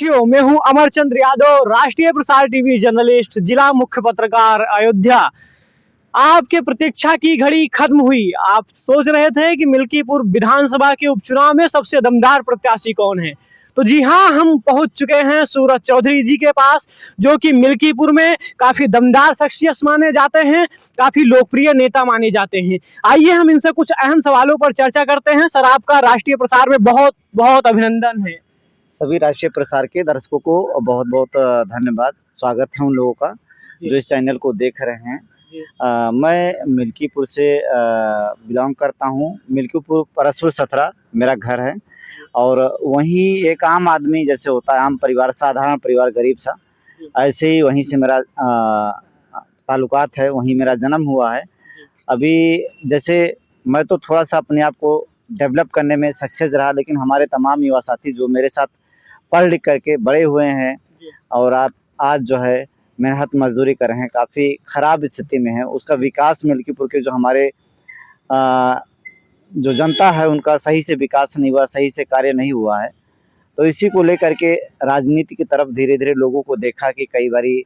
साथियों, मैं हूं अमरचंद्र यादव, राष्ट्रीय प्रसार टीवी जर्नलिस्ट, जिला मुख्य पत्रकार अयोध्या। आपके प्रतीक्षा की घड़ी खत्म हुई। आप सोच रहे थे कि मिल्कीपुर विधानसभा के उपचुनाव में सबसे दमदार प्रत्याशी कौन है। तो जी हां, हम पहुंच चुके हैं सूरज चौधरी जी के पास, जो कि मिल्कीपुर में काफी दमदार शख्सियत माने जाते हैं, काफी लोकप्रिय नेता माने जाते हैं। आइए हम इनसे कुछ अहम सवालों पर चर्चा करते हैं। सर, आपका राष्ट्रीय प्रसार में बहुत बहुत अभिनंदन है। सभी राष्ट्रीय प्रसार के दर्शकों को बहुत बहुत धन्यवाद। स्वागत है उन लोगों का जो इस चैनल को देख रहे हैं। मैं मिल्कीपुर से बिलोंग करता हूं। मिल्कीपुर परसपुर सथरा मेरा घर है और वहीं एक आम आदमी जैसे होता है, आम परिवार, साधारण परिवार, गरीब सा, ऐसे ही वहीं से मेरा ताल्लुकात है, वहीं मेरा जन्म हुआ है। अभी जैसे मैं तो थोड़ा सा अपने आप को डेवलप करने में सक्सेस रहा, लेकिन हमारे तमाम युवा साथी जो मेरे साथ पढ़ लिख करके बड़े हुए हैं और आप आज जो है मेहनत मजदूरी कर रहे हैं, काफ़ी ख़राब स्थिति में है। उसका विकास मिल्कीपुर के जो हमारे जो जनता है उनका सही से विकास नहीं हुआ, सही से कार्य नहीं हुआ है। तो इसी को लेकर के राजनीति की तरफ धीरे-धीरे लोगों को देखा कि कई बारी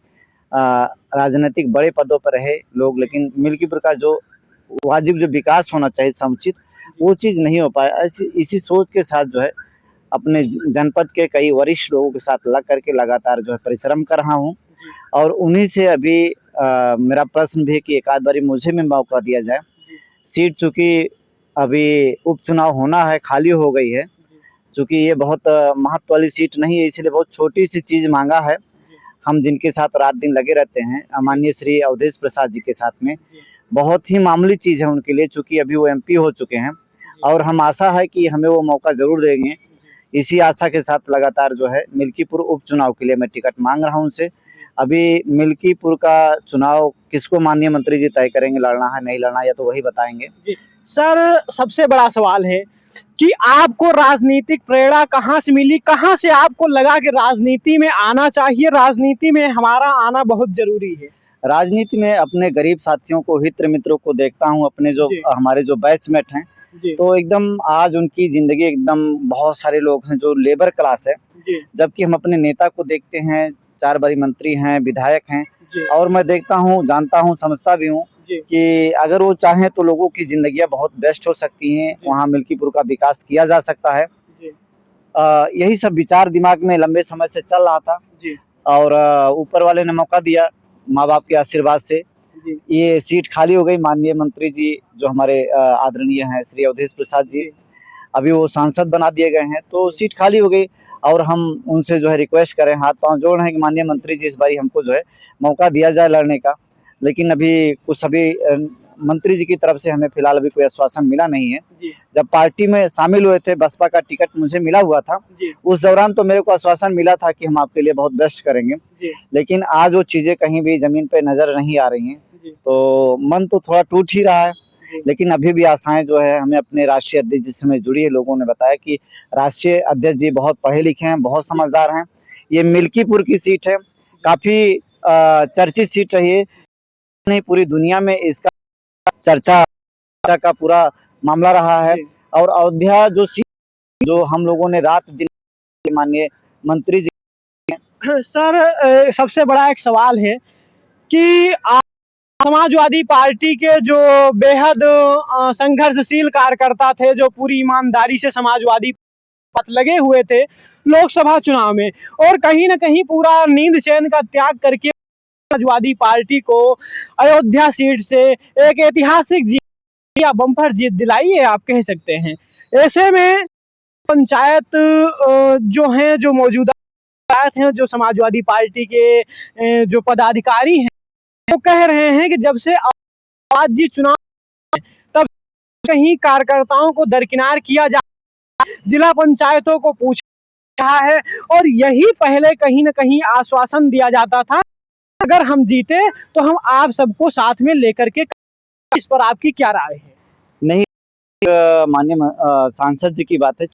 राजनीतिक बड़े पदों पर रहे लोग, लेकिन मिल्कीपुर का जो वाजिब जो विकास होना चाहिए समुचित, वो चीज़ नहीं हो पाया। ऐसी इसी सोच के साथ जो है अपने जनपद के कई वरिष्ठ लोगों के साथ लग करके लगातार जो है परिश्रम कर रहा हूँ और उन्हीं से अभी मेरा प्रश्न भी है कि एक आध बारी मुझे भी मौका दिया जाए। सीट चूँकि अभी उपचुनाव होना है, खाली हो गई है। चूँकि ये बहुत महत्व वाली सीट नहीं है, इसलिए बहुत छोटी-सी चीज़ माँगा है। हम जिनके साथ रात-दिन लगे रहते हैं, माननीय श्री अवधेश प्रसाद जी के साथ में, बहुत ही मामूली चीज़ है उनके लिए, चूँकि अभी वो एमपी हो चुके हैं और हम आशा है कि हमें वो मौका ज़रूर देंगे। इसी आशा के साथ लगातार जो है मिल्कीपुर उपचुनाव के लिए मैं टिकट मांग रहा हूं उनसे। अभी मिल्कीपुर का चुनाव किसको माननीय मंत्री जी तय करेंगे, लड़ना है नहीं लड़ना, या तो वही बताएंगे। सर, सबसे बड़ा सवाल है कि आपको राजनीतिक प्रेरणा कहाँ से मिली, कहाँ से आपको लगा कि राजनीति में आना चाहिए, राजनीति में हमारा आना बहुत जरूरी है। राजनीति में अपने गरीब साथियों को, हित मित्रों को देखता हूं, अपने जो हमारे जो बैचमेट हैं, तो एकदम आज उनकी जिंदगी एकदम, बहुत सारे लोग हैं जो लेबर क्लास है, जबकि हम अपने नेता को देखते हैं, 4 बारी मंत्री हैं, विधायक हैं, और मैं देखता हूँ, जानता हूँ, समझता भी हूँ कि अगर वो चाहें तो लोगों की जिंदगियां बहुत बेस्ट हो सकती हैं, वहाँ मिल्कीपुर का विकास किया जा सकता है। यही सब विचार दिमाग में लंबे समय से चल रहा था और ऊपर वाले ने मौका दिया, माँ बाप के आशीर्वाद से ये सीट खाली हो गई। माननीय मंत्री जी जो हमारे आदरणीय हैं श्री अवधेश प्रसाद जी, अभी वो सांसद बना दिए गए हैं, तो सीट खाली हो गई और हम उनसे जो है रिक्वेस्ट करें, हाथ पांव जोड़ रहे हैं कि माननीय मंत्री जी इस बारी हमको जो है मौका दिया जाए लड़ने का। लेकिन अभी मंत्री जी की तरफ से हमें फिलहाल अभी कोई आश्वासन मिला नहीं है। जब पार्टी में शामिल हुए थे, बसपा का टिकट मुझे मिला हुआ था, उस दौरान तो मेरे को आश्वासन मिला था कि हम आपके लिए बहुत बेस्ट करेंगे, लेकिन आज वो चीजें कहीं भी जमीन पे नजर नहीं आ रही हैं, तो मन तो थोड़ा टूट ही रहा है। लेकिन अभी भी आशाएं जो है हमें अपने राष्ट्रीय अध्यक्ष जी से हमें जुड़ी है। लोगों ने बताया कि राष्ट्रीय अध्यक्ष जी बहुत पढ़े लिखे हैं, बहुत समझदार हैं। ये मिल्कीपुर की सीट है, काफी चर्चित सीट रही है, नहीं पूरी दुनिया में इसका चर्चा का पूरा मामला रहा है। और अयोध्या जो सीट, जो हम लोगों ने रात दिन माननीय मंत्री जी। सर, सबसे बड़ा एक सवाल है कि समाजवादी पार्टी के जो बेहद संघर्षशील कार्यकर्ता थे, जो पूरी ईमानदारी से समाजवादी पथ लगे हुए थे लोकसभा चुनाव में, और कहीं ना कहीं पूरा नींद चैन का त्याग करके समाजवादी पार्टी को अयोध्या सीट से एक ऐतिहासिक जीत या बम्पर जीत दिलाई है, आप कह सकते हैं। ऐसे में पंचायत जो हैं, जो मौजूदा पंचायत हैं, जो समाजवादी पार्टी के जो पदाधिकारी हैं, वो कह रहे हैं कि जब से आज जी चुनाव, तब कहीं कार्यकर्ताओं को दरकिनार किया जा, जिला पंचायतों को पूछा रहा है, और यही पहले कहीं ना कहीं आश्वासन दिया जाता था, अगर हम जीते तो हम आप सबको साथ में लेकर के। इस पर आपकी क्या राय है? नहीं, माननीय सांसद जी की बात है,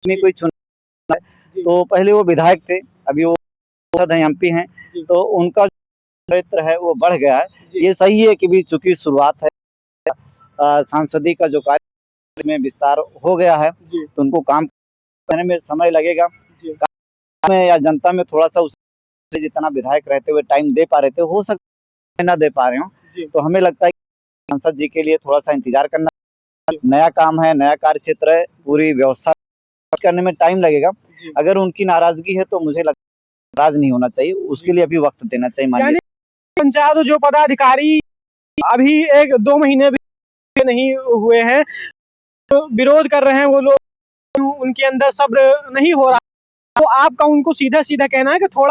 में कोई चुनाव है तो पहले वो विधायक थे, अभी वो एमपी हैं, तो उनका क्षेत्र है वो बढ़ गया है। ये सही है कि भी चूंकि शुरुआत है, सांसदी का जो कार्य में विस्तार हो गया है, तो उनको काम करने में समय लगेगा। में या जनता में थोड़ा सा उससे जितना विधायक रहते हुए टाइम दे पा रहे थे, हो सकता है ना दे पा रहे हो। तो हमें लगता है कि सांसद जी के लिए थोड़ा सा इंतजार करना, नया काम है, नया कार्य क्षेत्र है, पूरी व्यवस्था करने में टाइम लगेगा। अगर उनकी नाराजगी है तो मुझे लगता है नाराज नहीं होना चाहिए, उसके लिए अभी वक्त देना चाहिए। माननीय पंचायत जो पदाधिकारी अभी 1-2 महीने भी नहीं हुए हैं, तो विरोध कर रहे हैं वो लोग, उनके अंदर सब्र नहीं हो रहा, तो आपका उनको सीधा सीधा कहना है कि थोड़ा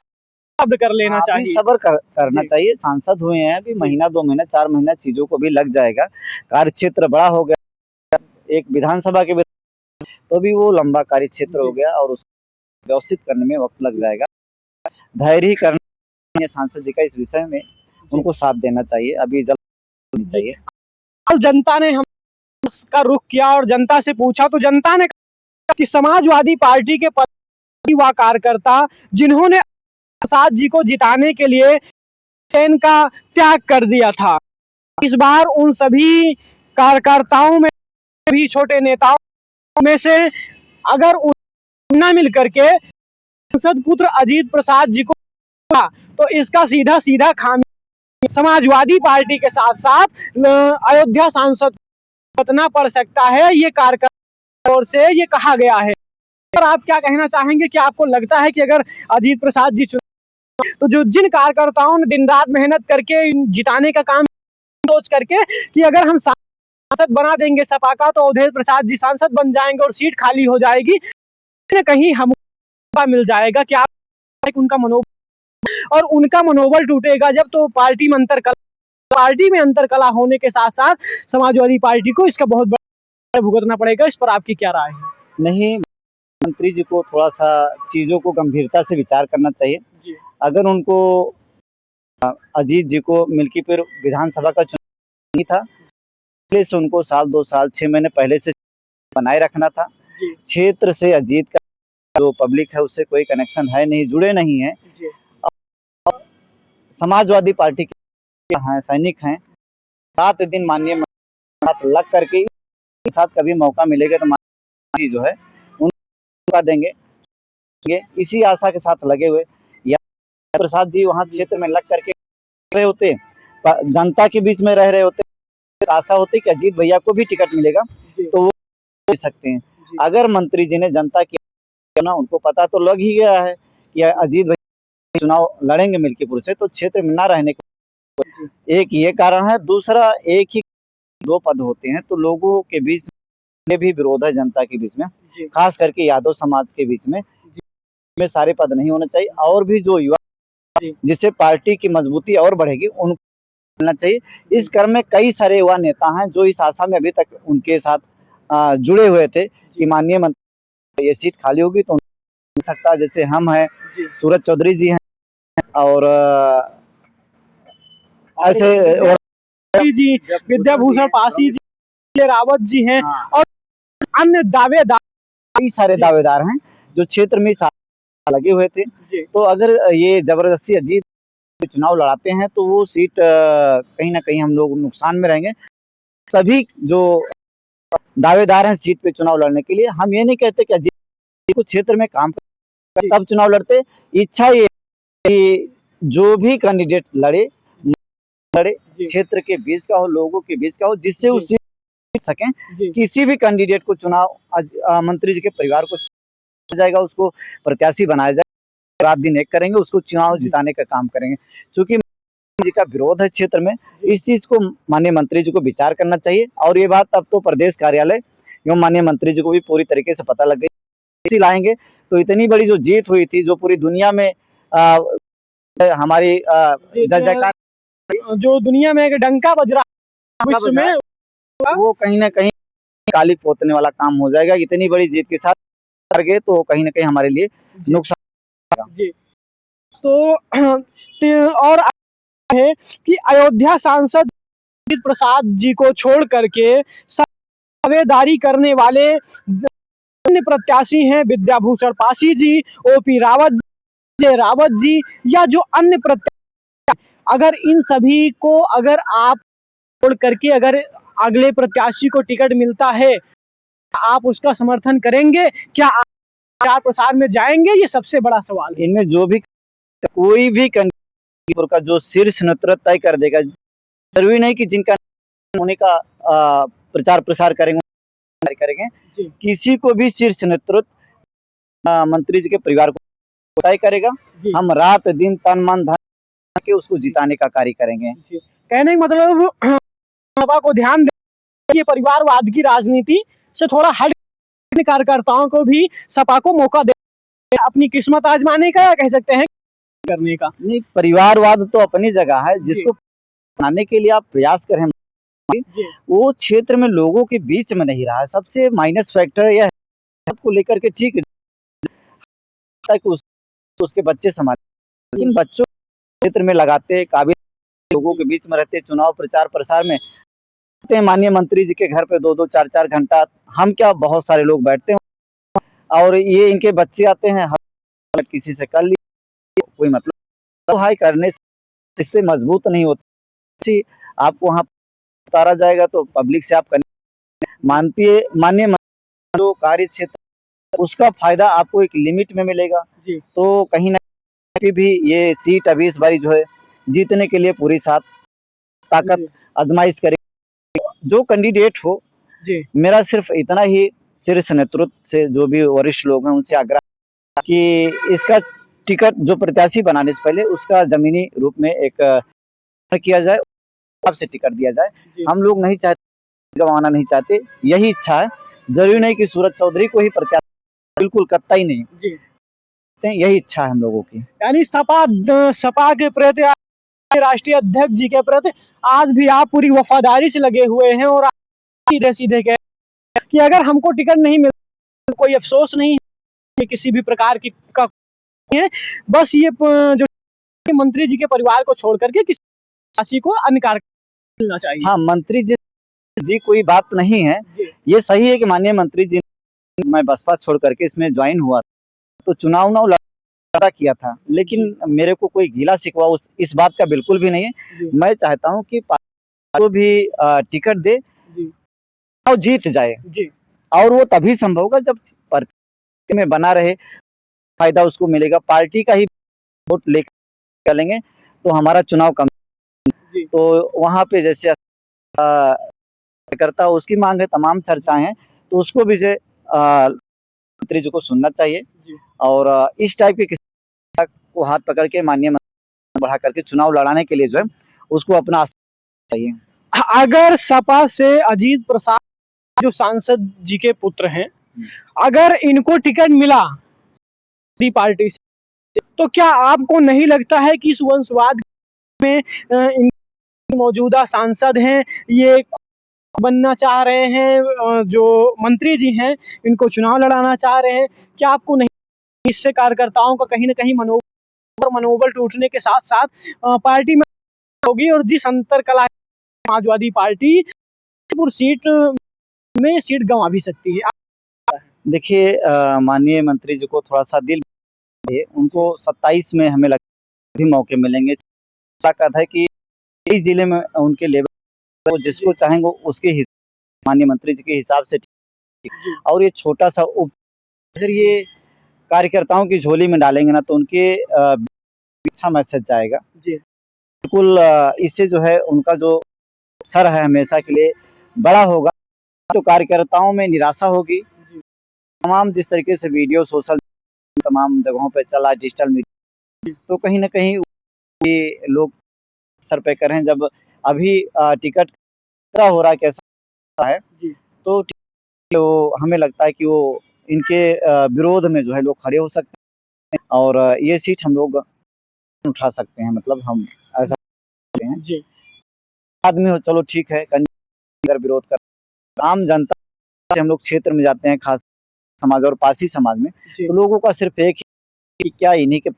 सब्र कर लेना चाहिए। सब्र करना चाहिए। सांसद हुए हैं अभी महीना 2 महीना 4 महीना चीजों को भी लग जाएगा। कार्य क्षेत्र बड़ा हो गया, एक विधानसभा के तो भी वो लंबा कार्य क्षेत्र हो गया और उसको व्यवस्थित करने में वक्त लग जाएगा। धैर्य ही करना है सांसद जी का इस विषय में, उनको साथ देना चाहिए, अभी जल्द होनी चाहिए। और जनता ने का रुख किया और जनता से पूछा, तो जनता ने कहा कि समाजवादी पार्टी के व कार्यकर्ता जिन्होंने प्रसाद जी को जिताने के लिए इनका त्याग कर दिया था, इस बार उन सभी कार्यकर्ताओं में भी छोटे नेताओं में से अगर न मिल करके संसद पुत्र अजीत प्रसाद जी को, तो इसका सीधा सीधा खामी समाजवादी पार्टी के साथ साथ अयोध्या सांसद बतना पड़ सकता है, ये कार्यकर्ता ओर से ये कहा गया है। और आप क्या कहना चाहेंगे कि आपको लगता है कि अगर अजीत प्रसाद जी चुने तो जो जिन कार्यकर्ताओं ने दिन रात मेहनत करके जिताने का काम सोच करके कि अगर हम सांसद बना देंगे सपा का तो अवधेश प्रसाद जी सांसद बन जाएंगे और सीट खाली हो जाएगी, कहीं हम मिल जाएगा, क्या उनका मनोबल और उनका मनोबल टूटेगा जब, तो पार्टी में अंतर कला होने के साथ साथ समाजवादी पार्टी को इसका बहुत बड़ा भुगतना पड़ेगा। इस पर आपकी क्या राय है? नहीं, मंत्री जी को थोड़ा सा चीजों को गंभीरता से विचार करना चाहिए। अगर उनको अजीत जी को मिल्कीपुर विधानसभा का चुनाव नहीं था, पहले से उनको साल 2 साल 6 महीने पहले से बनाए रखना था। क्षेत्र से अजीत का जो पब्लिक है उससे कोई कनेक्शन है नहीं, जुड़े नहीं है। समाजवादी पार्टी के हैं, सैनिक हैं, रात दिन माननीय साथ लग करके साथ कभी मौका मिलेगा तो माननीय जो है उनका देंगे, इसी आशा के साथ लगे हुए। या प्रसाद जी वहाँ क्षेत्र में लग करके रहे होते, जनता के बीच में रह रहे होते, आशा होती कि अजीत भैया को भी टिकट मिलेगा तो वो दे सकते हैं। अगर मंत्री जी ने जनता की ना, उनको पता तो लग ही गया है कि अजीत भैया चुनाव लड़ेंगे मिल्कीपुर से, तो क्षेत्र में ना रहने का एक ये कारण है। दूसरा, एक ही 2 पद होते हैं तो लोगों के बीच में भी विरोध है, जनता के बीच में, खास करके यादव समाज के बीच में सारे पद नहीं होने चाहिए। और भी जो युवा जिससे पार्टी की मजबूती और बढ़ेगी उनको मिलना चाहिए। इस क्रम में कई सारे युवा नेता हैं जो इस आशा में अभी तक उनके साथ जुड़े हुए थे कि माननीय मंत्री ये सीट खाली होगी तो हो सकता है, जैसे हम हैं, सूरज चौधरी जी हैं और ऐसे जी, विद्याभूषण पासी जी, रावत जी हैं और अन्य दावेदार, कई सारे दावेदार हैं जो क्षेत्र में लगे हुए थे। तो अगर ये जबरदस्ती अजीत चुनाव लड़ाते हैं तो वो सीट कहीं ना कहीं हम लोग नुकसान में रहेंगे। सभी जो दावेदार हैं सीट पे चुनाव लड़ने के लिए, हम ये नहीं कहते कि अजीत को क्षेत्र में काम तब चुनाव लड़ते। इच्छा ये कि जो भी कैंडिडेट लड़े क्षेत्र के बीच का हो, लोगों के बीच का हो, जिससे उस सकें। किसी भी कैंडिडेट को चुनाव मंत्री जी के परिवार को जाएगा, उसको प्रत्याशी बनाया जाएगा, रात दिन एक करेंगे, उसको चुनाव जिताने का काम करेंगे। क्योंकि जी का विरोध है क्षेत्र में, इस चीज को माननीय मंत्री जी को विचार करना चाहिए। और ये बात अब तो प्रदेश कार्यालय एवं माननीय मंत्री जी को भी पूरी तरीके से पता लग गई, लाएंगे तो इतनी बड़ी जो जीत हुई थी, जो पूरी दुनिया में हमारी जयकार, जो दुनिया में एक डंका बज रहा विश्व में, वो कहीं ना कहीं काली पोतने वाला काम हो जाएगा। इतनी बड़ी जीत के साथ कर गए तो कहीं ना कहीं हमारे लिए नुकसान। तो और है कि अयोध्या सांसद प्रसाद जी को छोड़ करके दावेदारी करने वाले अन्य प्रत्याशी हैं, विद्याभूषण पासी जी, ओपी रावत जी या जो अन्य प्रत्याशी, अगर इन सभी को अगर आप छोड़ करके अगर अगले प्रत्याशी को टिकट मिलता है, आप उसका समर्थन करेंगे क्या? प्रचार प्रसार में जाएंगे, ये सबसे बड़ा सवाल है। इनमें जो भी कोई भी कैंडिडेट का जो शीर्ष नेतृत्व तय कर देगा, जरूरी नहीं कि जिनका होने का प्रचार प्रसार करेंगे, किसी को भी शीर्ष नेतृत्व मंत्री जी के परिवार को तय करेगा। हम रात दिन तन मन धन के उसको जिताने का कार्य करेंगे। कहने का मतलब सपा को ध्यान दें, परिवारवाद की राजनीति से थोड़ा हट कार्यकर्ताओं को भी सपा को मौका दे अपनी किस्मत आजमाने का, या कह सकते हैं करने का। नहीं, परिवारवाद तो अपनी जगह है, जिसको बनाने के लिए आप प्रयास करें, वो क्षेत्र में लोगों के बीच में नहीं रहा है। सबसे माइनस फैक्टर यह है को लेकर के, ठीक है उसके बच्चे संभाल, लेकिन बच्चों क्षेत्र में लगाते, काबिल लोगों के बीच में रहते, चुनाव प्रचार प्रसार में माननीय मंत्री जी के घर पे 2-2 4-4 घंटा हम क्या बहुत सारे लोग बैठते हैं, और ये इनके बच्चे आते हैं, किसी से कर ली कोई मतलब हाई करने से इससे मजबूत नहीं होती। आपको वहाँ उतारा जाएगा तो पब्लिक से आप माननीय जो कार्य क्षेत्र उसका फायदा आपको एक लिमिट में मिलेगा। तो कहीं ना कहीं भी ये सीट अभी इस बारी जो है जीतने के लिए पूरी साथ ताकत आजमाइश करें। जो कैंडिडेट हो, मेरा सिर्फ इतना ही शीर्ष नेतृत्व से जो भी वरिष्ठ लोग हैं उनसे आग्रह कि इसका टिकट जो प्रत्याशी बनाने से पहले उसका जमीनी रूप में एक किया जाए, आपसे टिकट दिया जाए। हम लोग नहीं चाहते, गंवाना नहीं चाहते, यही इच्छा है। जरूरी नहीं कि सूरज चौधरी को ही प्रत्याशी, बिल्कुल कतई नहीं, यही इच्छा है हम लोगों की। यानी सपा के प्रति, राष्ट्रीय अध्यक्ष जी के प्रति आज भी आप पूरी वफादारी से लगे हुए हैं, और सीधे सीधे कह कि अगर हमको टिकट नहीं मिलता कोई अफसोस नहीं है, किसी भी प्रकार की का है, बस ये जो मंत्री जी के परिवार को छोड़ करके किसी को अन्य मिलना चाहिए। हाँ, मंत्री जी कोई बात नहीं है, ये सही है कि माननीय मंत्री जी, मैं बसपा छोड़ करके इसमें ज्वाइन हुआ तो चुनाव लड़ा किया था, लेकिन मेरे को कोई गीला शिकवा इस बात का बिल्कुल भी नहीं है। मैं चाहता हूँ कि को भी टिकट दे और जीत जाए, और वो तभी संभव होगा जब पार्टी में बना रहे, फायदा उसको मिलेगा। पार्टी का ही वोट लेकर चलेंगे तो हमारा चुनाव कम, तो वहाँ पे जैसे करता उसकी मांग है, तमाम चर्चाएं हैं, तो उसको भी जो मंत्री जी को सुनना चाहिए, और इस टाइप के किसी को हाथ पकड़ के माननीय बढ़ा करके चुनाव लड़ाने के लिए जो है उसको अपना चाहिए। अगर सपा से अजीत प्रसाद जो सांसद जी के पुत्र हैं, अगर इनको टिकट मिला पार्टी से, तो क्या आपको नहीं लगता है कि इस वंशवाद में मौजूदा सांसद हैं, ये बनना चाह रहे हैं, जो मंत्री जी हैं इनको चुनाव लड़ाना चाह रहे हैं, क्या आपको नहीं इससे कार्यकर्ताओं का कहीं ना कहीं मनोबल टूटने के साथ साथ पार्टी में होगी, और जिस अंतर कला समाजवादी पार्टी सीट में सीट गंवा भी सकती है। देखिए, माननीय मंत्री जी को थोड़ा सा दिल है, उनको 27 में हमें लगता भी मौके मिलेंगे। ताकत है कि कई जिले में उनके लेवल वो जिसको चाहेंगे उसके माननीय मंत्री जी के हिसाब से, और ये छोटा सा अगर ये कार्यकर्ताओं की झोली में डालेंगे ना, तो उनके अच्छा मैसेज जाएगा। बिल्कुल, इससे जो है उनका जो सर है हमेशा के लिए बड़ा होगा, तो कार्यकर्ताओं में निराशा होगी। तमाम जिस तरीके से वीडियो सोशल तमाम जगहों पे चला, डिजिटल मीडिया, तो कहीं ना कहीं ये लोग सर पे कर रहे हैं। जब अभी टिकट हो रहा है कैसा है, तो हमें लगता है कि वो इनके विरोध में जो है लोग खड़े हो सकते हैं, और ये सीट हम लोग उठा सकते हैं, मतलब हम ऐसा हैं। आदमी हो चलो ठीक है, अगर विरोध कर आम जनता से हम लोग क्षेत्र में जाते हैं, खास समाज और पासी समाज में, तो लोगों का सिर्फ एक ही क्या इन्हीं के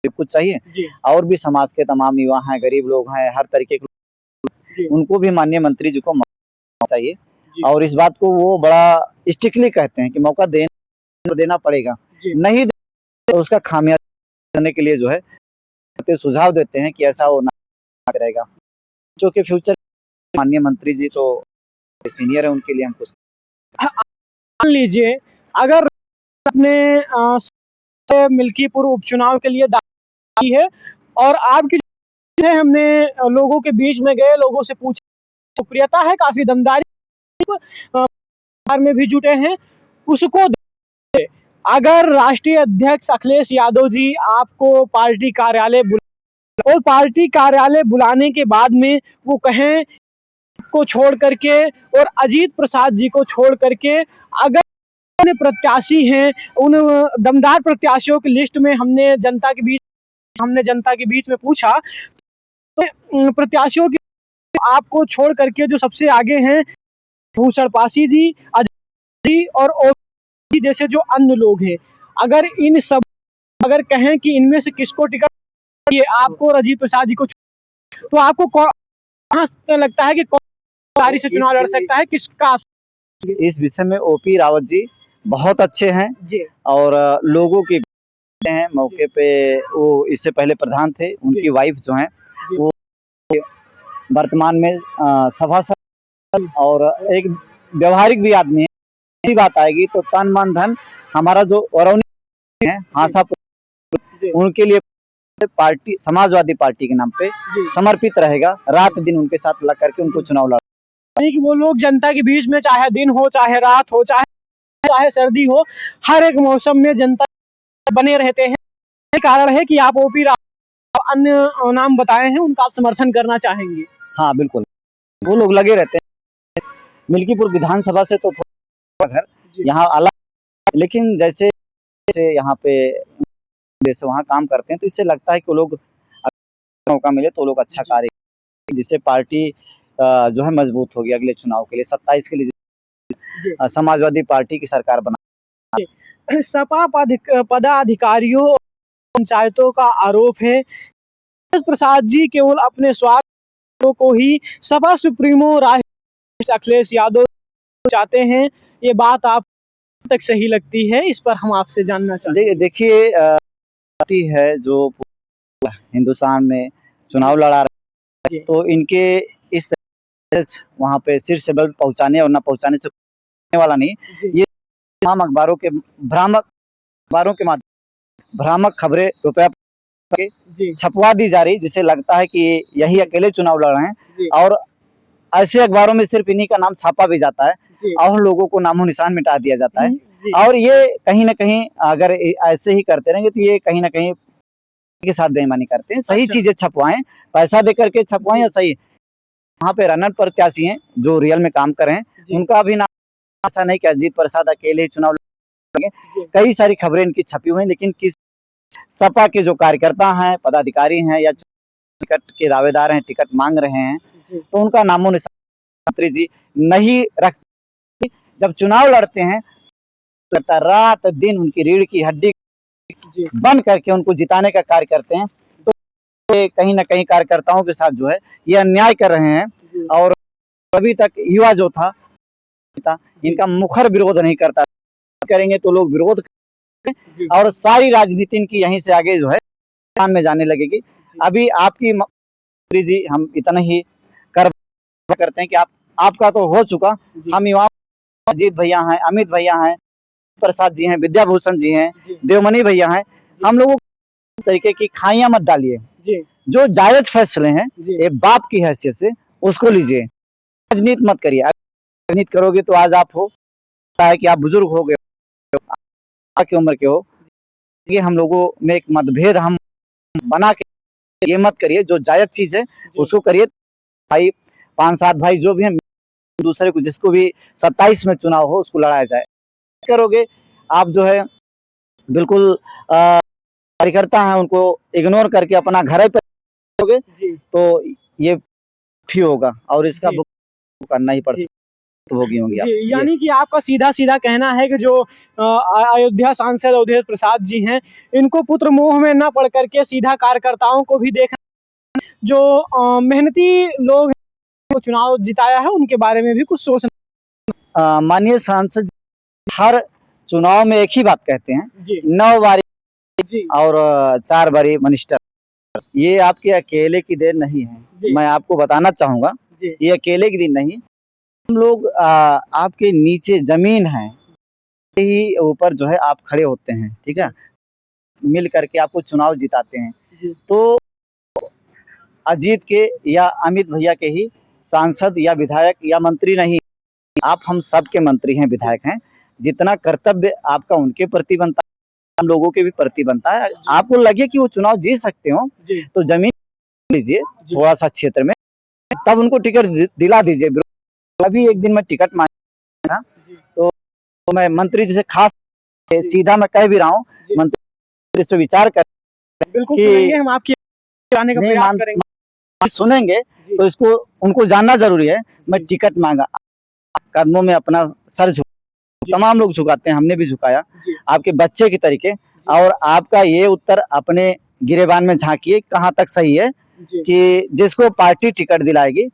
कुछ चाहिए, और भी समाज के तमाम युवा हैं, गरीब लोग हैं, हर तरीके के, उनको भी माननीय मंत्री जी को मौका चाहिए, और इस बात को वो बड़ा स्ट्रिक्टली कहते हैं कि मौका देना पड़ेगा, नहीं तो उसका खामियाजा करने के लिए जो है सुझाव देते हैं कि ऐसा हो ना करेगा, जो कि फ्यूचर माननीय मंत्री जी तो सीनियर है, उनके लिए हम कुछ मान लीजिए अगर अपने मिल्कीपुर उपचुनाव के लिए दाखिल की है और आपकी जो है हमने लोगों के बीच में गए, लोगों से पूछा, लोकप्रियता है काफ़ी दमदार में भी जुटे हैं, उसको अगर राष्ट्रीय अध्यक्ष अखिलेश यादव जी आपको पार्टी कार्यालय और पार्टी कार्यालय बुलाने के बाद में वो कहें को छोड़ करके और अजीत प्रसाद जी को छोड़ करके अगर प्रत्याशी हैं, उन दमदार प्रत्याशियों की लिस्ट में हमने जनता के बीच में पूछा, तो प्रत्याशियों की आपको छोड़ करके जो सबसे आगे हैं भूषण पासी जी, अजय जी और ओबीसी जैसे जो अन्य लोग हैं, अगर कहें कि इनमें से किसको टिकट ये आपको और अजीत प्रसाद जी को, तो आपको कहाँ लगता है कि कौन पारी से चुनाव लड़ सकता है, किसका? इस विषय में ओपी रावत जी बहुत अच्छे हैं और लोगों की हैं मौके पे। वो इससे पहले प्रधान थे, उनकी वाइफ जो हैं वो वर्तमान में सभासद और एक व्यवहारिक भी आदमी है। बात आएगी तो तन मन धन हमारा जो औरौनी है आशापुर, उनके लिए पार्टी समाजवादी पार्टी के नाम पे समर्पित रहेगा, रात दिन उनके साथ लग करके उनको चुनाव लड़। कि वो लोग जनता के बीच में चाहे दिन हो, चाहे रात हो, चाहे सर्दी हो, हर एक मौसम में जनता बने रहते हैं। कारण है कि आप ओपी रावत अन्य नाम बताए हैं, उनका आप समर्थन करना चाहेंगे? हाँ बिल्कुल, वो लोग लगे रहते हैं। मिल्कीपुर विधानसभा से तो थोड़ा घर यहाँ अलग, लेकिन जैसे यहाँ पे जैसे वहाँ काम करते हैं तो इससे लगता है कि वो लोग मौका मिले तो लोग अच्छा कार्य, जिससे पार्टी जो है मजबूत होगी अगले चुनाव के लिए 27 के लिए समाजवादी पार्टी की सरकार बना। सपा पदाधिकारियों पंचायतों का आरोप है प्रसाद जी केवल अपने स्वार्थ को ही सपा सुप्रीमो राष्ट्रीय अखिलेश यादव चाहते हैं, ये बात आप तक सही लगती है? इस पर हम आपसे जानना चाहते हैं। देखिए पार्टी है जो हिंदुस्तान में चुनाव लड़ा रहे हैं, तो इनके इस वहाँ पे शीर्ष बल पहुँचाने और न पहुँचाने से वाला नहीं, ये तमाम अखबारों के माध्यम भ्रामक खबरें रुपया छपवा दी जा रही, जिससे लगता है कि यही अकेले चुनाव लड़ रहे हैं और ऐसे अखबारों में सिर्फ इन्हीं का नाम छापा भी जाता है और लोगों को नामो निशान मिटा दिया जाता है। और ये कहीं ना कहीं अगर ऐसे ही करते रहेंगे तो ये कहीं ना कहीं के साथ बेईमानी करते हैं। सही चीजें छपवाएं, पैसा देकर के छपवाएं या सही वहाँ पे रनर प्रत्याशी हैं जो रियल में काम कर रहे हैं, उनका भी नाम ऐसा नहीं कि अजीत प्रसाद अकेले ही चुनाव लड़ेंगे। कई सारी खबरें इनकी छपी हुई हैं, लेकिन किस सपा के जो कार्यकर्ता हैं, पदाधिकारी हैं या टिकट के दावेदार हैं, टिकट मांग रहे हैं, तो उनका नामो निशान जी नहीं रखते। जब चुनाव लड़ते हैं तो रात दिन उनकी रीढ़ की हड्डी बंद करके उनको जिताने का कार्य करते हैं। तो कहीं ना कहीं कार्यकर्ताओं के साथ जो है ये अन्याय कर रहे हैं और अभी तक युवा जो था इनका मुखर विरोध नहीं करता, करेंगे तो लोग विरोध करेंगे और सारी राजनीति इनकी यहीं से आगे जो है काम में जाने लगेगी। अभी आपकी जी हम इतना ही करते हैं कि आपका तो हो चुका, हम युवा अजीत भैया हैं, अमित भैया हैं, प्रसाद जी हैं, विद्याभूषण जी हैं, देवमणि भैया हैं, हम लोगों को तरीके की खाइयां मत डालिए, जो जायज फैसले हैं एक बाप की हैसियत से उसको लीजिए, राजनीति मत करिए। राजनीति करोगे तो आज आप हो है कि आप बुजुर्ग हो गए की उम्र के हो, ये हम लोगों में एक मतभेद हम बना के ये मत करिए, जो जायज चीज है उसको करिए। भाई 5-7 भाई जो भी हैं दूसरे को जिसको भी 27 में चुनाव हो उसको लड़ाया जाए। करोगे आप जो है बिल्कुल कार्यकर्ता हैं उनको इग्नोर करके अपना घर पे करोगे तो ये भी होगा और इसका करना ही पड़ होगी यानी कि आपका सीधा कहना है कि जो अयोध्या सांसद अवधेश प्रसाद जी हैं, इनको पुत्र मोह में न पड़ करके सीधा कार्यकर्ताओं को भी देखना, जो मेहनती लोग हैं चुनाव जिताया है उनके बारे में भी कुछ सोचना। माननीय सांसद हर चुनाव में एक ही बात कहते हैं, 9 बारी और 4 बारी मिनिस्टर, ये आपके अकेले की देन नहीं है। मैं आपको बताना चाहूंगा ये अकेले की देन नहीं, हम लोग आपके नीचे जमीन है ही ऊपर जो है आप खड़े होते हैं, ठीक है? मिल करके आपको चुनाव जिताते हैं। तो अजीत के या अमित भैया के ही सांसद या विधायक या मंत्री नहीं, आप हम सब के मंत्री हैं, विधायक हैं। जितना कर्तव्य आपका उनके प्रति बनता है, हम लोगों के भी प्रति बनता है। आपको लगे कि वो चुनाव जीत सकते हो, तो जमीन लीजिए थोड़ा-सा क्षेत्र में, तब उनको टिकट दिला दीजिए। अभी एक दिन मैं टिकट मांगा था, तो मैं मंत्री जी से खास सीधा मैं कह भी रहा हूँ, मंत्री से विचार कर बिल्कुल सुनेंगे, हम आपकी आने का प्रयास करेंगे। सुनेंगे तो इसको उनको जानना जरूरी है। मैं टिकट मांगा, कदमों में अपना सर झुका, तमाम लोग झुकाते हैं, हमने भी झुकाया आपके बच्चे की तरीके। और आपका ये उत्तर अपने गिरेबान में झांकिए कहाँ तक सही है कि जिसको पार्टी टिकट दिलाएगी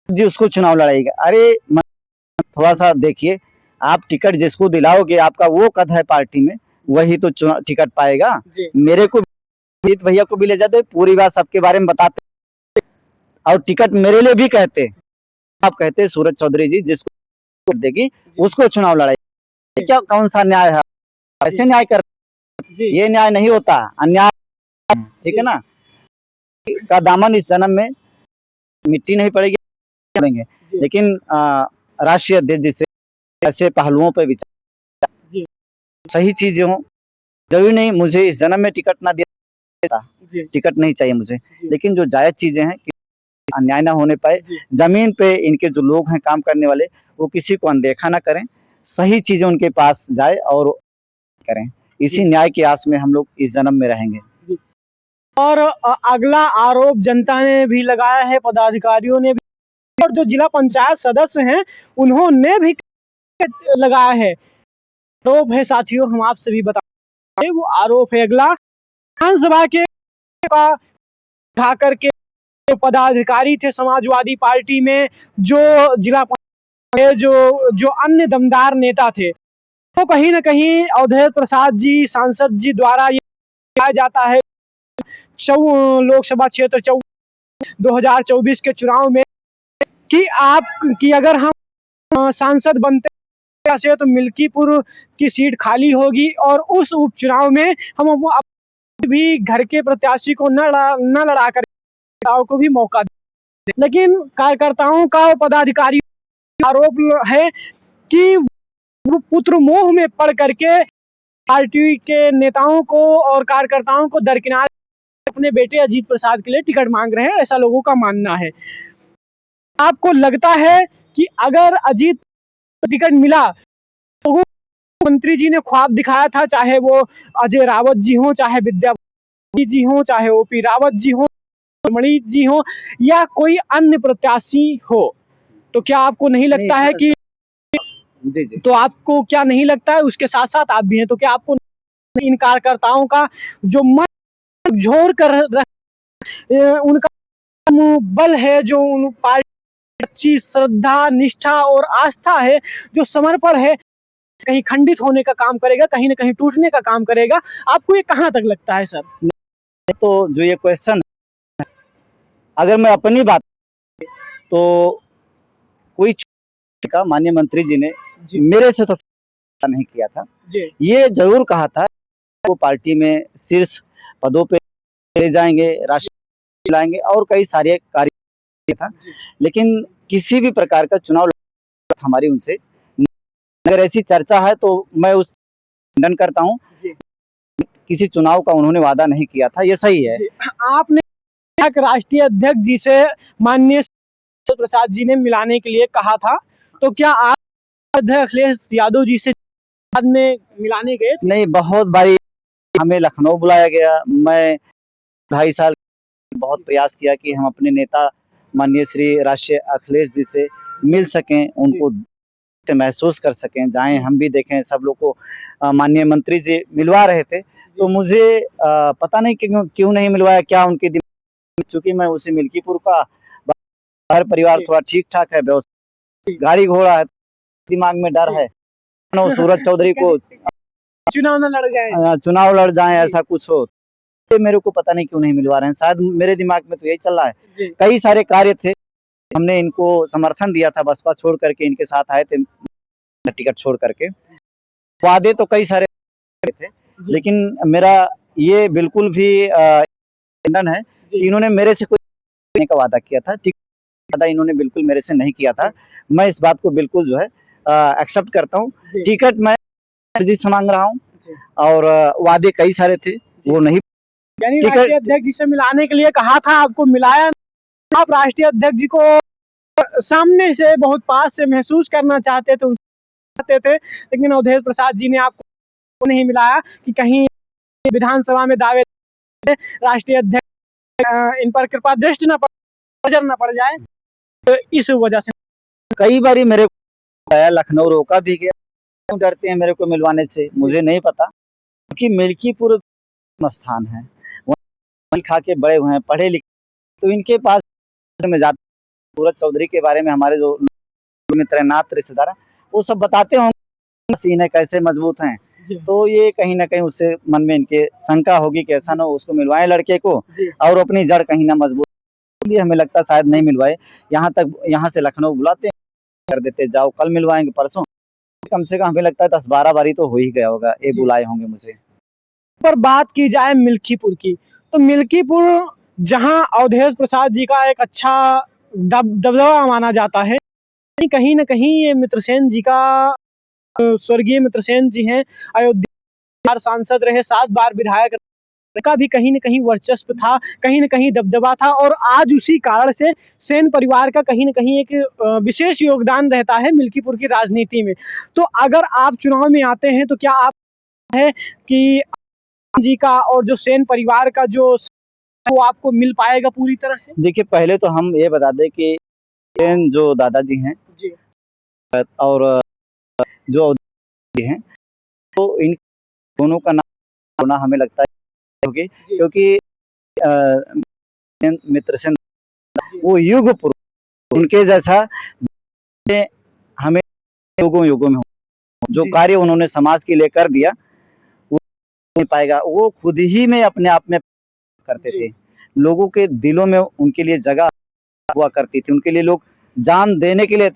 जी उसको चुनाव लड़ाएगा। अरे थोड़ा सा देखिए, आप टिकट जिसको दिलाओगे, आपका वो कद है पार्टी में, वही तो टिकट पाएगा। मेरे को अजीत भैया को भी ले जाते, पूरी बात सबके बारे में बताते और टिकट मेरे लिए भी कहते। आप कहते सूरज चौधरी जी जिसको देगी उसको चुनाव लड़ाई, क्या कौन सा न्याय है? ऐसे न्याय कर, ये न्याय नहीं होता, अन्याय, ठीक है ना? का दामन इस जन्म में मिट्टी नहीं पड़ेगी, लेकिन राष्ट्रीय अध्यक्ष जी से ऐसे पहलुओं पर विचार, सही चीजें हो, जरूरी नहीं मुझे इस जन्म में टिकट ना दिया, टिकट नहीं चाहिए मुझे, लेकिन जो जायज चीजें हैं, अन्याय ना होने पाए, जमीन पे इनके जो लोग हैं काम करने वाले, वो किसी को अनदेखा ना करें, सही चीजें उनके पास जाए और करें। इसी न्याय की आस में हम लोग इस जन्म में रहेंगे। और अगला आरोप जनता ने भी लगाया है, पदाधिकारियों ने भी, और जो जिला पंचायत सदस्य हैं उन्होंने भी लगाया है। आरोप है साथियों, हम आपसे भी बता, वो आरोप है अगला, विधानसभा के का उठा करके जो पदाधिकारी थे समाजवादी पार्टी में, जो जिला जो अन्य दमदार नेता थे, तो कहीं ना कहीं अवधेश प्रसाद जी सांसद जी द्वारा ये किया जाता है लोकसभा क्षेत्र 2024 के चुनाव में कि अगर हम सांसद बनते से तो मिल्कीपुर की सीट खाली होगी और उस उपचुनाव में हम भी घर के प्रत्याशी को न लड़ा कर को भी मौका दे। लेकिन कार्यकर्ताओं का पदाधिकारी आरोप है कि वो पुत्र मोह में पड़ करके पार्टी के नेताओं को और कार्यकर्ताओं को दरकिनार अपने बेटे अजीत प्रसाद के लिए टिकट मांग रहे हैं, ऐसा लोगों का मानना है। आपको लगता है कि अगर अजीत टिकट मिला तो मंत्री जी ने ख्वाब दिखाया था, चाहे वो अजय रावत जी हो, चाहे विद्यापति जी हो, चाहे ओपी रावत जी हो, मणि जी हो, या कोई अन्य प्रत्याशी हो, तो क्या आपको नहीं लगता है कि तो आपको क्या नहीं लगता है, उसके साथ साथ आप भी हैं, तो क्या आपको इन कार्यकर्ताओं का जो मन झोर कर उनका बल है, जो उन पार्टी अच्छी श्रद्धा निष्ठा और आस्था है, जो समर्पण है, कहीं खंडित होने का काम करेगा, कहीं ना कहीं टूटने का काम करेगा? आपको ये कहाँ तक लगता है सर? तो जो ये क्वेश्चन, अगर मैं अपनी बात, तो कोई का माननीय मंत्री जी ने मेरे से तो नहीं किया था, ये जरूर कहा था वो पार्टी में शीर्ष पदों पे ले जाएंगे, राष्ट्रीय लाएंगे और कई सारे कार्य था, लेकिन किसी भी प्रकार का चुनाव हमारी उनसे, अगर ऐसी चर्चा है तो मैं उस खंडन करता हूँ, किसी चुनाव का उन्होंने वादा नहीं किया था, ये सही है। आपने राष्ट्रीय अध्यक्ष जी से माननीय प्रसाद जी ने मिलाने के लिए कहा था, तो क्या आप अध्यक्ष अखिलेश यादव जी से बाद में मिलाने गए? नहीं, बहुत बारी हमें लखनऊ बुलाया गया, मैं 2.5 साल बहुत प्रयास किया कि हम अपने नेता माननीय श्री राष्ट्रीय अखिलेश जी से मिल सकें, उनको महसूस कर सकें, जाएं हम भी देखें, सब लोग को माननीय मंत्री जी मिलवा रहे थे, तो मुझे पता नहीं क्यों नहीं मिलवाया, क्या उनके दिमाग, चूंकि मैं उसे मिल्कीपुर का हर परिवार थोड़ा ठीक ठाक है, गाड़ी घोड़ा है, दिमाग में डर है सूरज चौधरी को चुनाव लड़ जाए ऐसा कुछ हो, तो मेरे को पता नहीं क्यों नहीं मिलवा रहे हैं, शायद मेरे दिमाग में तो यही चल रहा है। कई सारे कार्य थे, हमने इनको समर्थन दिया था, बसपा छोड़ करके इनके साथ आए थे टिकट छोड़ करके, वादे तो कई सारे थे, लेकिन मेरा ये बिल्कुल भी खंडन है कि इन्होंने मेरे से कोई का वादा किया था, ठीक वादा इन्होंने बिल्कुल मेरे से नहीं किया था। मैं इस बात को बिल्कुल जो है एक्सेप्ट करता हूँ। टिकट मैं जी से माँग रहा हूँ और वादे कई सारे थे, वो नहीं यानी राष्ट्रीय अध्यक्ष जी से मिलाने के लिए कहा था, आपको मिलाया। आप राष्ट्रीय अध्यक्ष जी को सामने से बहुत पास से महसूस करना चाहते थे, लेकिन अवधेश प्रसाद जी ने आपको नहीं मिलाया कि कहीं विधानसभा में दावे राष्ट्रीय अध्यक्ष इन पर कृपा दृष्टि न नजर न पड़ जाए, तो इस वजह से कई बारी मेरे लखनऊ रोका भी गया। क्यों डरते हैं मेरे को मिलवाने से, मुझे नहीं पता, क्योंकि मिल्कीपुर स्थान है, वहीं खा के बड़े हुए हैं, पढ़े लिखे, तो इनके पास में जाता सूरज चौधरी के बारे में हमारे जो मित्र हैं, नात रिश्तेदार, वो सब बताते होंगे सीन है कैसे मजबूत हैं, तो ये कहीं न कहीं उससे मन में इनके शंका होगी कि ऐसा ना हो उसको मिलवाएं लड़के को और अपनी जड़ कहीं ना मजबूत, इसलिए हमें लगता शायद नहीं मिलवाए। यहाँ से लखनऊ बुलाते हैं, कर देते जाओ कल मिलवाएंगे परसों, कम से कम हमें लगता है 10-12 बारी तो हो ही गया होगा, ये बुलाए होंगे मुझे। पर बात की जाए मिल्कीपुर की, तो मिल्कीपुर जहां अवधेश प्रसाद जी का एक अच्छा दबदबा माना जाता है, कहीं न कहीं ये मित्रसेन जी का स्वर्गीय मित्रसेन जी हैं, अयोध्या सांसद रहे, 7 बार विधायक का भी कहीं न कहीं वर्चस्व था, कहीं न कहीं दबदबा था और आज उसी कारण से सेन परिवार का कहीं न कहीं एक विशेष योगदान रहता है मिल्कीपुर की राजनीति में। तो अगर आप चुनाव में आते हैं तो क्या आप है कि जी का और जो सेन परिवार का जो वो आपको मिल पाएगा पूरी तरह से? देखिए, पहले तो हम ये बता दें कि सेन जो दादाजी हैं और जो जी हैं, तो इन दोनों का नाम होना हमें लगता है होगी, क्योंकि मित्रसेन वो युग पुरुष, उनके जैसा हमें युगों में जो कार्य उन्होंने समाज के लिए कर दिया, वो नहीं पाएगा। वो खुद ही में अपने आप में करते थे, लोगों के दिलों में उनके लिए जगह हुआ करती थी, उनके लिए लोग जान देने के लिए।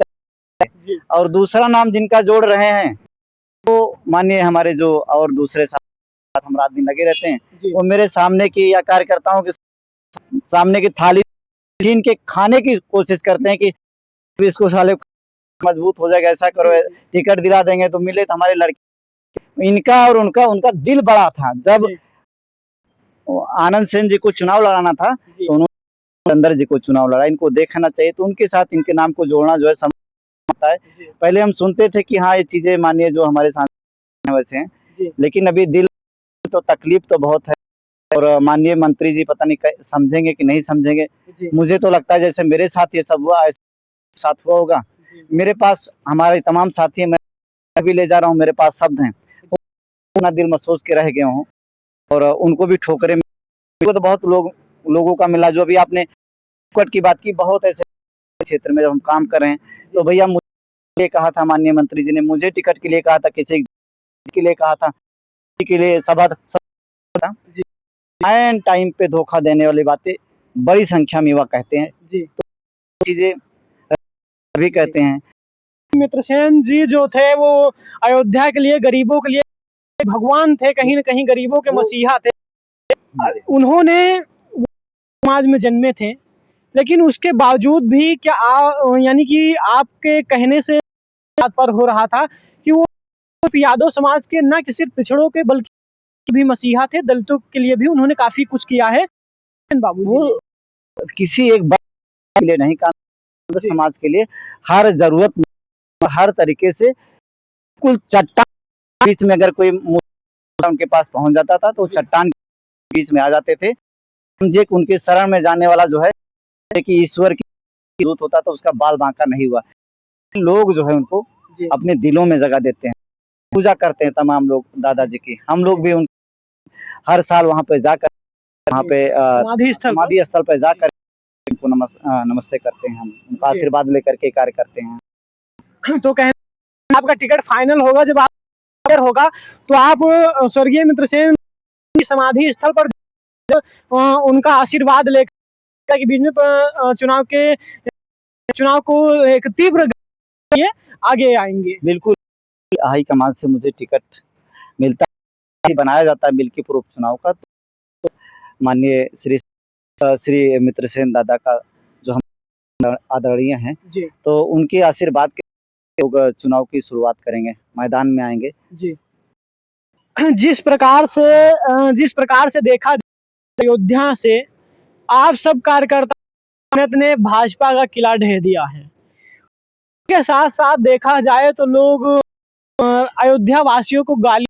और दूसरा नाम जिनका जोड़ रहे हैं, तो मानिए हमारे जो और दूसरे साथ हम रात दिन लगे रहते हैं, वो मेरे सामने की या कार्यकर्ताओं के सामने की थाली छीन के खाने की कोशिश करते हैं कि इसको साले मजबूत हो जाएगा, ऐसा करो, टिकट दिला देंगे तो मिले तो हमारे लड़के। इनका और उनका दिल बड़ा था। जब आनंद सेन जी को चुनाव लड़ाना था, तो उन्होंने अंदर जी को चुनाव लड़ा, इनको देखना चाहिए, तो उनके साथ इनके नाम को जोड़ना जो है होता है। पहले हम सुनते थे कि हाँ ये चीजें मानिए जो हमारे सामने वैसे हैं, लेकिन अभी दिल तो तकलीफ तो बहुत है और माननीय मंत्री जी पता नहीं समझेंगे कि नहीं समझेंगे। मुझे तो लगता है जैसे मेरे साथ ये सब हुआ ऐसे साथ हुआ होगा। मेरे पास हमारे तमाम साथी हैं, मैं भी ले जा रहा हूँ, मेरे पास शब्द हैं, अपना दिल महसूस के रह गए हों और उनको भी ठोकरें तो बहुत लोगों का मिला। जो अभी आपने टिकट की बात की, बहुत ऐसे क्षेत्र में जब हम काम कर रहे हैं, तो भैया मुझे कहा था माननीय मंत्री जी ने, मुझे टिकट के लिए कहा था, किसी के लिए कहा था, के लिए सभा एन टाइम पे धोखा देने वाली बातें बड़ी संख्या में युवा कहते हैं, तो चीजें अभी कहते हैं। मित्रसेन जी जो थे वो अयोध्या के लिए, गरीबों के लिए भगवान थे, कहीं न कहीं गरीबों के मसीहा थे। उन्होंने समाज में जन्मे थे, लेकिन उसके बावजूद भी क्या यानी कि आपके कहने से पर हो रहा था कि वो यादव समाज के न सिर्फ पिछड़ों के बल्कि भी मसीहा थे, दलितों के लिए भी उन्होंने काफी कुछ किया है। बाबू वो किसी एक के लिए नहीं काम, समाज के लिए हर जरूरत हर तरीके से कुल चट्टान बीच में अगर कोई उनके पास पहुंच जाता था तो चट्टान बीच में आ जाते थे। समझिए कि उनके शरण में जाने वाला जो है कि ईश्वर की दूत होता, तो उसका बाल बांका नहीं हुआ। लोग जो है उनको अपने दिलों में जगह देते हैं, पूजा करते हैं तमाम लोग दादाजी की। हम लोग भी उन हर साल वहाँ पे जाकर वहाँ पे समाधि स्थल पर जाकर उनको नमस्ते करते हैं, हम उनका आशीर्वाद लेकर के कार्य करते हैं। तो कहना आपका टिकट फाइनल होगा, जब आप होगा तो आप स्वर्गीय मित्रसेन समाधि स्थल पर उनका आशीर्वाद लेकर के बीच में चुनाव को एक तीव्र आगे आएंगे। बिल्कुल। हाई कमान से मुझे टिकट मिलता है, बनाया जाता है मिल्कीपुर उपचुनाव का। तो माननीय श्री मित्रसेन दादा का जो हम आदरणीय हैं, जी, तो उनके आशीर्वाद के लोग चुनाव की शुरुआत करेंगे, मैदान में आएँगे। जी। जिस प्रकार से देखा अयोध्या से आप सब कार्यकर्ता ने भाजपा का किला ढह दिया है। के साथ-साथ देखा जाए तो लोग अयोध्या वासियों को गाली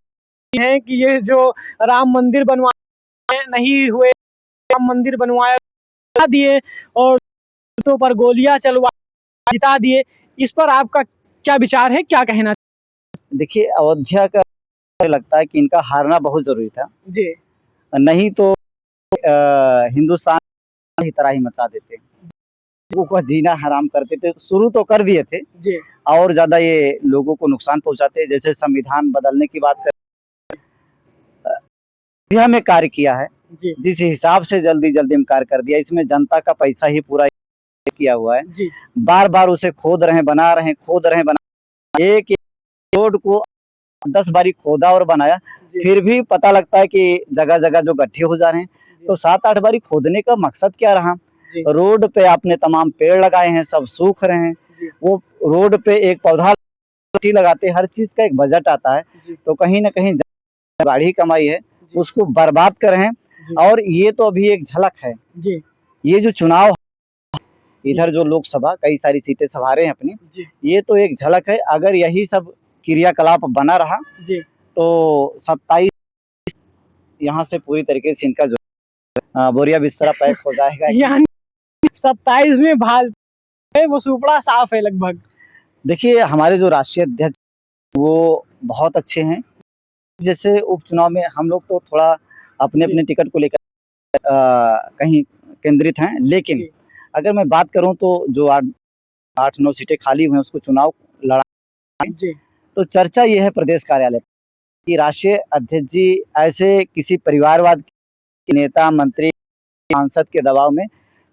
हैं कि ये जो राम मंदिर बनवाए नहीं हुए, राम मंदिर बनवाया दिए और तो पर गोलियां चलवा जिता दिए। इस पर आपका क्या विचार है, क्या कहना? देखिए, अयोध्या का मुझे लगता है कि इनका हारना बहुत ज़रूरी था। जी, नहीं तो हिंदुस्तान की तरह ही मचा देते। लोगों का जीना हराम करते थे, शुरू तो कर दिए थे जी, और ज़्यादा ये लोगों को नुकसान पहुँचाते। जैसे संविधान बदलने की बात करें, अयोध्या में कार्य किया है, जी, जिस हिसाब से जल्दी-जल्दी में कार्य कर दिया, इसमें जनता का पैसा ही पूरा किया हुआ है। जी, बार-बार उसे खोद रहे हैं, बना रहे हैं, खोद रहे हैं, बना एक-एक रोड को 10 बारी खोदा और बनाया, जी, फिर भी पता लगता है कि जगह-जगह जो गड्ढे हो जा रहे हैं। तो 7-8 बारी खोदने का मकसद क्या रहा? जी, रोड पे आपने तमाम पेड़ लगाए हैं, सब सूख रहे हैं। जी, वो रोड पे एक पौधा लगाते, हर चीज़ का एक बजट आता है। जी, तो कहीं न कहीं गाढ़ी कमाई है, जी, उसको बर्बाद कर रहे हैं। जी, और ये तो अभी एक झलक है। जी, ये जो चुनाव जी, इधर जो लोकसभा कई सारी सीटें संभारे हैं अपनी, जी, ये तो एक झलक है। अगर यही सब क्रियाकलाप बना रहा, जी। तो 27 यहाँ से पूरी तरीके से इनका जो बोरिया बिस्तरा पैक हो जाएगा ही। यानी 27 में भाजपा है, वो सुपड़ा साफ है लगभग। देखिए, हमारे जो राष्ट्रीय अध्यक्ष वो बहुत अच्छे हैं। जैसे उपचुनाव में हम लोग तो थोड़ा जी, अपने-अपने टिकट को लेकर कहीं केंद्रित हैं। लेकिन जी, अगर मैं बात करूँ तो जो 8-9 सीटें खाली हुई हैं उसको चुनाव लड़ा, जी, तो चर्चा ये है प्रदेश कार्यालय कि राष्ट्रीय अध्यक्ष जी ऐसे किसी परिवारवाद के नेता, मंत्री, सांसद के दबाव में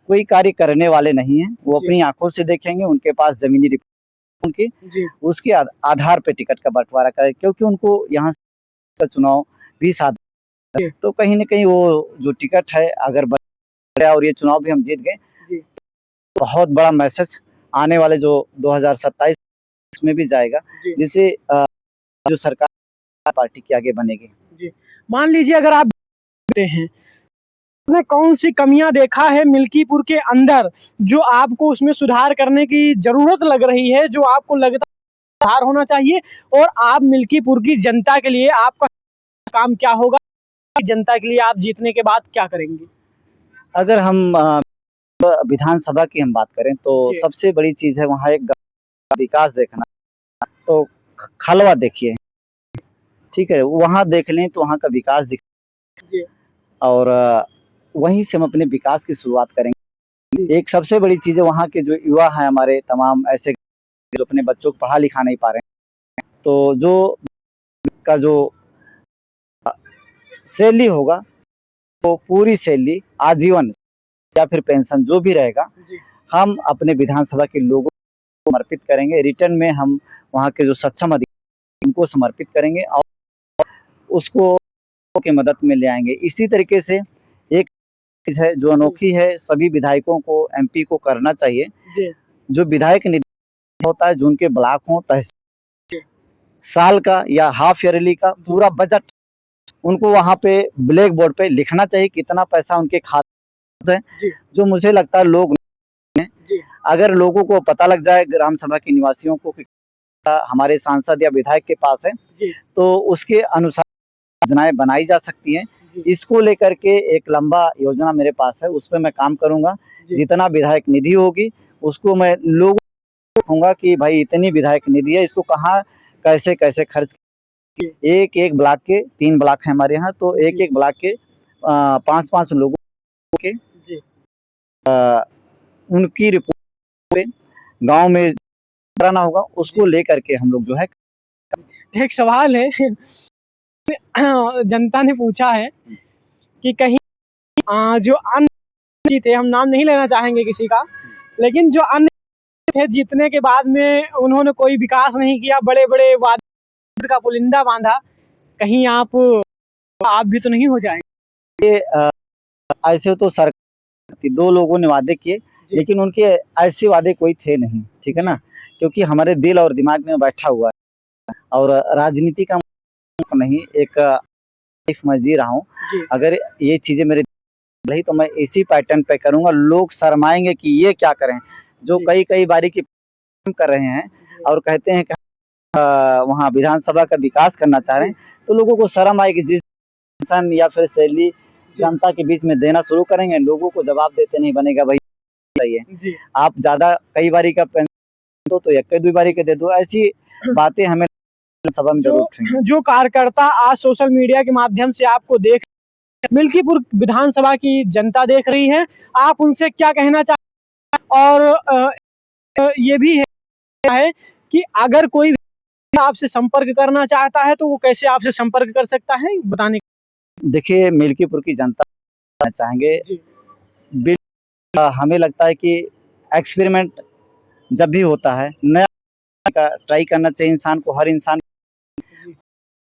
कोई कार्य करने वाले नहीं हैं। वो जी, अपनी आँखों से देखेंगे, उनके पास ज़मीनी रिपोर्ट उनकी, जी, उसके आधार पे टिकट का बँटवारा करें, क्योंकि उनको यहाँ का चुनाव 20 आदमी, जी, तो कहीं न कहीं वो जो टिकट है अगर बच गया और ये चुनाव भी हम जीत गए, जी, बहुत बड़ा मैसेज आने वाले जो 2027 में भी जाएगा, जी, जिससे जो सरकार पार्टी की आगे बनेगी। जी। मान लीजिए अगर आप देखते हैं, आपने कौन-सी कमियाँ देखा है मिल्कीपुर के अंदर, जो आपको उसमें सुधार करने की ज़रूरत लग रही है, जो आपको लगता है सुधार होना चाहिए और आप मिल्कीपुर की जनता के लिए आपका काम क्या होगा? जनता के लिए आप जीतने के बाद क्या करेंगे? अगर हम विधानसभा की हम बात करें तो जी, सबसे बड़ी चीज़ है वहाँ एक विकास देखना। तो खलवा देखिए, ठीक है? वहाँ देख लें तो वहाँ का विकास दिख, जी, और वहीं से हम अपने विकास की शुरुआत करेंगे। जी, एक सबसे बड़ी चीज़ है वहाँ के जो युवा हैं हमारे तमाम ऐसे जो अपने बच्चों को पढ़ा-लिखा नहीं पा रहे हैं। तो जो का जो सैलरी होगा, वो पूरी सैलरी आजीवन या फिर पेंशन जो भी रहेगा, जी, हम अपने विधानसभा के लोगों को समर्पित करेंगे। रिटर्न में हम वहाँ के जो सक्षम अधिकारी उनको समर्पित करेंगे और उसको की मदद में ले आएँगे। इसी तरीके से एक चीज़ है जो जी, अनोखी है, सभी विधायकों को, एमपी को करना चाहिए। जी, जो विधायक निधि होता है, जो उनके ब्लॉक हों, जी, साल का या हाफ ईयरली का जी, पूरा बजट उनको वहाँ पे ब्लैक बोर्ड पे लिखना चाहिए कितना पैसा उनके खाते में है, जी, जो मुझे लगता है लोग, जी, अगर लोगों को पता लग जाए ग्राम सभा के निवासियों को कि हमारे सांसद या विधायक के पास है, जी, तो उसके अनुसार योजनाएँ बनाई जा सकती हैं। जी, इसको लेकर के एक लंबा योजना मेरे पास है, उसपे मैं काम करूँगा। जी, जितना विधायक निधि होगी, उसको मैं लोगों को कहूँगा कि भाई इतनी विधायक निधि है, इसको कहाँ कैसे-कैसे खर्च, जी, एक-एक ब्लॉक के 3 ब्लॉक हैं हमारे यहाँ, तो जी, एक-एक ब्लॉक के 5-5 लोगों के जी। उनकी रिपोर्ट पे गाँव में कराना होगा, उसको जी। लेकर के हम लोग जो है। एक सवाल है जनता ने पूछा है कि कहीं जो अन्य थे, हम नाम नहीं लेना चाहेंगे किसी का, लेकिन जो अन्य थे जीतने के बाद में उन्होंने कोई विकास नहीं किया, बड़े-बड़े वादे का पुलिंदा बांधा, कहीं आप भी तो नहीं हो जाएंगे? ऐसे तो सरकार 2 लोगों ने वादे किए, लेकिन उनके ऐसे वादे कोई थे नहीं, ठीक है ना? क्योंकि हमारे दिल और दिमाग में बैठा हुआ है और राजनीति का नहीं, एक लाइफ मैं जी रहा हूँ। अगर ये चीज़ें मेरे रही तो मैं इसी पैटर्न पे करूँगा। लोग शर्माएँगे कि ये क्या करें? जो कई-कई बारी की कर रहे हैं और कहते हैं कि वहाँ विधानसभा का विकास करना चाह रहे हैं, तो लोगों को शर्म आएगी। जिस इंसान या फिर सैलरी जनता के बीच में देना शुरू करेंगे, लोगों को जवाब देते नहीं बनेगा भाई सही है। आप ज़्यादा कई बारी का पेंशन तो 1-2 बारी का दे दो, ऐसी बातें हमें सभा में ज़रूर उठेंगी। जो कार्यकर्ता आज सोशल मीडिया के माध्यम से आपको देख मिल्कीपुर विधानसभा की जनता देख रही है, आप उनसे क्या कहना चाहते हैं? और ये भी है कि अगर कोई आपसे संपर्क करना चाहता है तो वो कैसे आपसे संपर्क कर सकता है, बताने? देखिए, मिल्कीपुर की जनता चाहेंगे, हमें लगता है कि एक्सपेरिमेंट जब भी होता है, नया ट्राई करना चाहिए इंसान को, हर इंसान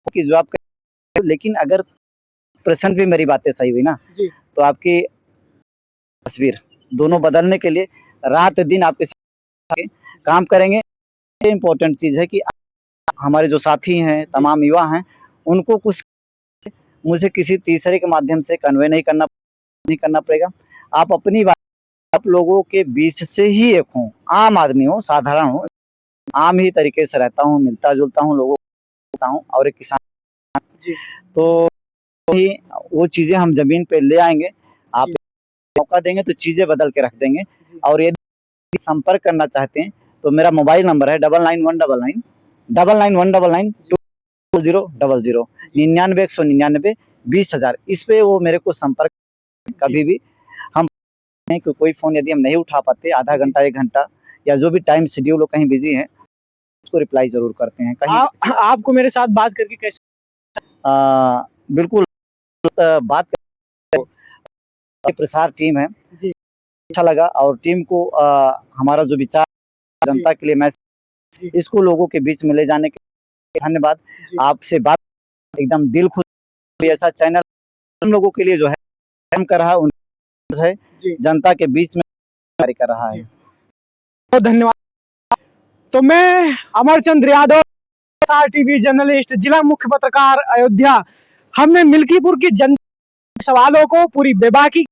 की जो आप लेकिन अगर प्रेज़ेंट भी मेरी बातें सही हुई ना, तो आपकी तस्वीर दोनों बदलने के लिए रात-दिन आपके साथ काम करेंगे। ये इम्पोर्टेंट चीज़ है कि हमारे जो साथी हैं, तमाम युवा हैं, उनको कुछ मुझे किसी तीसरे के माध्यम से कन्वे नहीं करना पड़ेगा। आप अपनी बात आप लोगों के बीच से ही एक हों, आम आदमी हो, साधारण हो, आम ही तरीके से रहता हूँ, मिलता-जुलता हूँ, लोगों को हूँ और एक किसान तो ही वो चीज़ें हम ज़मीन पे ले आएँगे। आप मौका देंगे तो चीज़ें बदल के रख देंगे और यदि संपर्क करना चाहते हैं, तो मेरा मोबाइल नंबर है 991999 991999 2000 99 20,000 इस पे वो मेरे को संपर्क कभी भी हम कोई फ़ोन यदि हम नहीं उठा पाते आधा घंटा, 1 घंटा या जो भी टाइम शेड्यूल हो कहीं बिज़ी हैं, उसको रिप्लाई ज़रूर करते हैं। कहीं आपको मेरे साथ बात करके कैसा? बिल्कुल बात प्रसार टीम है, अच्छा लगा और टीम को हमारा जो विचार जनता के लिए मैं इसको लोगों के बीच में ले जाने के लिए धन्यवाद। आपसे बात एकदम दिल खुश ऐसा चैनल हम लोगों के लिए जो है काम कर रहा है, जनता के बीच में कार्य कर रहा है। बहुत धन्यवाद। तो मैं अमरचंद्र यादव, टीवी जर्नलिस्ट, जिला मुख्य पत्रकार अयोध्या, हमने मिल्कीपुर की जनता सवालों को पूरी बेबाकी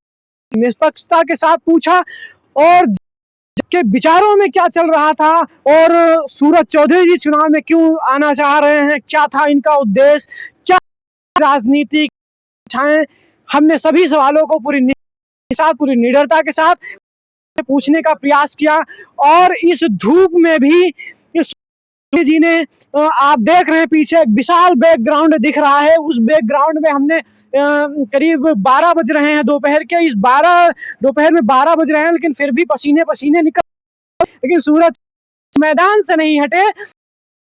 निष्पक्षता के साथ पूछा और के विचारों में क्या चल रहा था और सूरज चौधरी जी चुनाव में क्यों आना चाह रहे हैं, क्या था इनका उद्देश्य, क्या राजनीति हमने सभी सवालों को पूरी निडरता के साथ पूछने का प्रयास किया और इस धूप में भी इस जी ने आप देख रहे हैं पीछे एक विशाल बैकग्राउंड दिख रहा है, उस बैकग्राउंड में हमने करीब 12 बज रहे हैं दोपहर के, दोपहर में 12 बज रहे हैं लेकिन फिर भी पसीने निकल, लेकिन सूरज मैदान से नहीं हटे।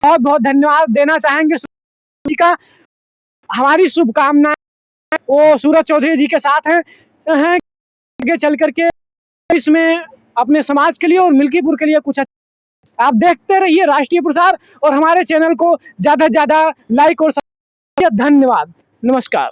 बहुत बहुत धन्यवाद देना चाहेंगे सूरज जी का। हमारी शुभकामनाएं वो सूरज चौधरी जी के साथ हैं आगे चल करके इसमें अपने समाज के लिए और मिल्कीपुर के लिए कुछ आप देखते रहिए राष्ट्रीय प्रसार और हमारे चैनल को ज्यादा से ज्यादा लाइक और धन्यवाद। नमस्कार।